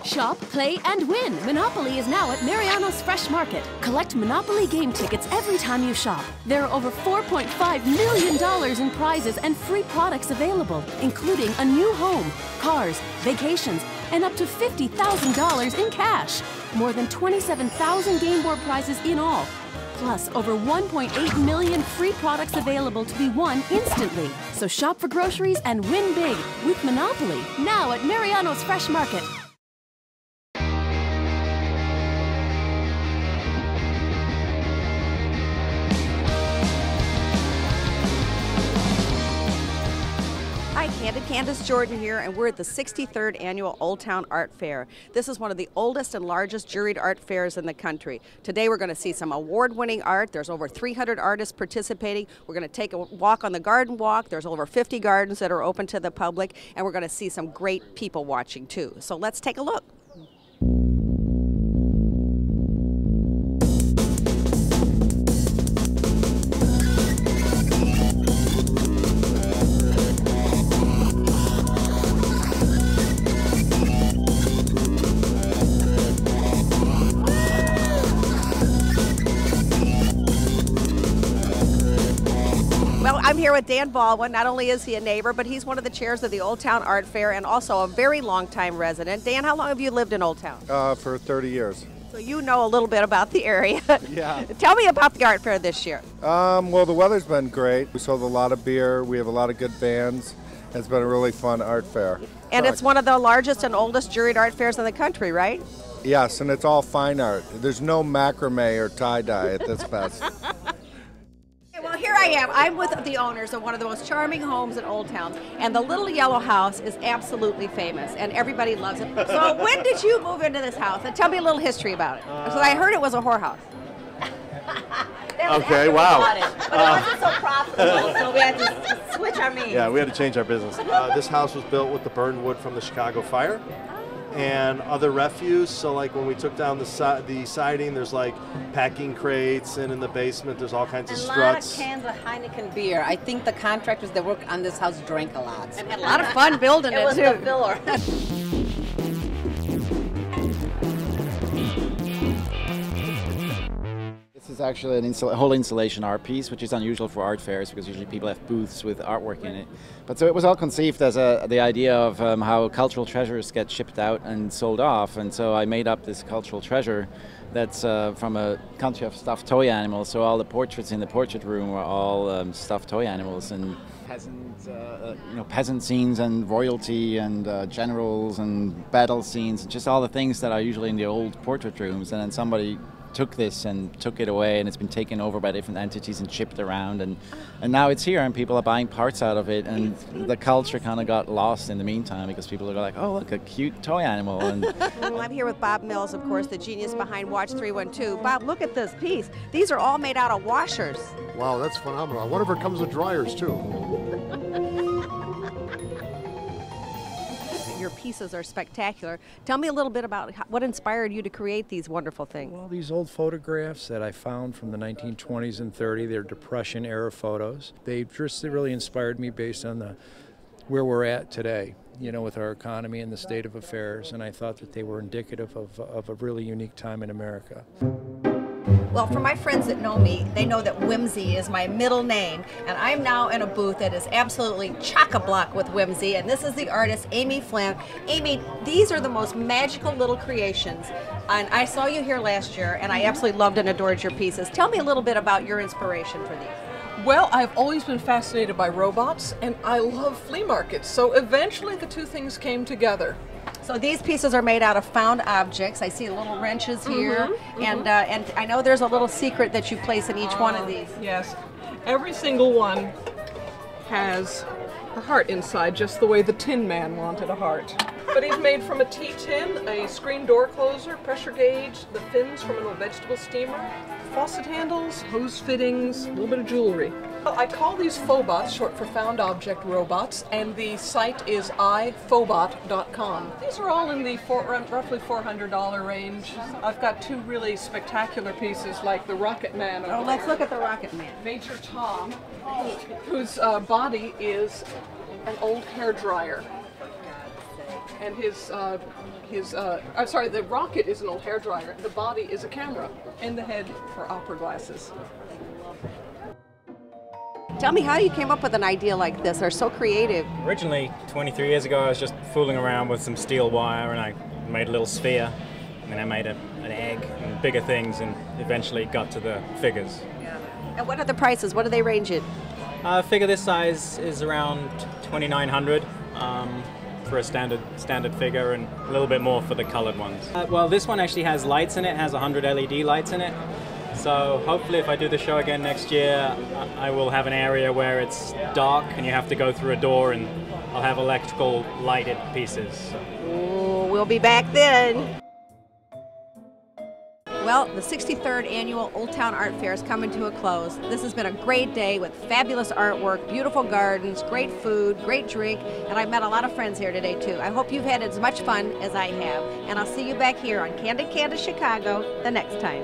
Shop, play, and win! Monopoly is now at Mariano's Fresh Market. Collect Monopoly game tickets every time you shop. There are over $4.5 million in prizes and free products available, including a new home, cars, vacations, and up to $50,000 in cash. More than 27,000 game board prizes in all. Plus, over 1.8 million free products available to be won instantly. So shop for groceries and win big with Monopoly, now at Mariano's Fresh Market. Hi, Candid Candace Jordan here, and we're at the 63rd Annual Old Town Art Fair. This is one of the oldest and largest juried art fairs in the country. Today we're going to see some award-winning art. There's over 300 artists participating. We're going to take a walk on the garden walk. There's over 50 gardens that are open to the public, and we're going to see some great people watching too. So let's take a look. Well, I'm here with Dan Baldwin. Not only is he a neighbor, but he's one of the chairs of the Old Town Art Fair and also a very long-time resident. Dan, how long have you lived in Old Town? For 30 years. So you know a little bit about the area. Yeah. Tell me about the art fair this year. Well, the weather's been great. We sold a lot of beer. We have a lot of good bands. It's been a really fun art fair. And it's one of the largest and oldest juried art fairs in the country, right? Yes, and it's all fine art. There's no macrame or tie-dye at this fest. Well, here I am. I'm with the owners of one of the most charming homes in Old Town, and the little yellow house is absolutely famous, and everybody loves it. So when did you move into this house? And tell me a little history about it. So I heard it was a whorehouse. Okay, wow. But it wasn't so profitable, so we had to switch our means. Yeah, we had to change our business. This house was built with the burned wood from the Chicago fire and other refuse. So like when we took down the siding, there's like packing crates, and in the basement there's all kinds of struts. A lot of cans of Heineken beer. I think the contractors that work on this house drank a lot. And had a lot of fun building it, was too. the filler. This is actually a whole installation art piece, which is unusual for art fairs because usually people have booths with artwork in it. But so it was all conceived as the idea of how cultural treasures get shipped out and sold off. And so I made up this cultural treasure that's from a country of stuffed toy animals. So all the portraits in the portrait room were all stuffed toy animals and peasant scenes and royalty and generals and battle scenes, just all the things that are usually in the old portrait rooms. And then somebody took this and took it away, and it's been taken over by different entities and shipped around, and now it's here and people are buying parts out of it, and the culture kind of got lost in the meantime because people are like, oh, look, a cute toy animal. And I'm here with Bob Mills, of course, the genius behind Watch 312. Bob, look at this piece. These are all made out of washers. Wow, that's phenomenal. I wonder if it comes with dryers too. Your pieces are spectacular. Tell me a little bit about what inspired you to create these wonderful things. Well, these old photographs that I found from the 1920s and 30s, they're Depression era photos. They just really inspired me based on where we're at today, you know, with our economy and the state of affairs, and I thought that they were indicative of a really unique time in America. Well, for my friends that know me, they know that whimsy is my middle name, and I'm now in a booth that is absolutely chock-a-block with whimsy, and this is the artist Amy Flynn. Amy, these are the most magical little creations, and I saw you here last year, and I absolutely loved and adored your pieces. Tell me a little bit about your inspiration for these. Well, I've always been fascinated by robots, and I love flea markets, so eventually the two things came together. So these pieces are made out of found objects. I see little wrenches here, and I know there's a little secret that you place in each one of these. Yes, every single one has a heart inside, just the way the Tin Man wanted a heart. But he's made from a tea tin, a screen door closer, pressure gauge, the fins from an old vegetable steamer, faucet handles, hose fittings, a little bit of jewelry. Well, I call these FOBOTS, short for Found Object Robots, and the site is ifobot.com. These are all in the roughly $400 range. I've got two really spectacular pieces like the Rocket Man. Oh, let's look at the Rocket Man. Major Tom, whose body is an old hair dryer. And the rocket is an old hairdryer. The body is a camera, and the head for opera glasses. Tell me how you came up with an idea like this. They're so creative. Originally, 23 years ago, I was just fooling around with some steel wire, and I made a little sphere, and then I made an egg and bigger things, and eventually got to the figures. Yeah. And what are the prices? What do they range in? A figure this size is around $2,900 for a standard figure, and a little bit more for the colored ones. Well, this one actually has lights in it, has 100 LED lights in it. So hopefully if I do the show again next year, I will have an area where it's dark and you have to go through a door, and I'll have electrical lighted pieces. Ooh, we'll be back then. Well, the 63rd Annual Old Town Art Fair is coming to a close. This has been a great day with fabulous artwork, beautiful gardens, great food, great drink, and I've met a lot of friends here today too. I hope you've had as much fun as I have, and I'll see you back here on Candid Candace Chicago the next time.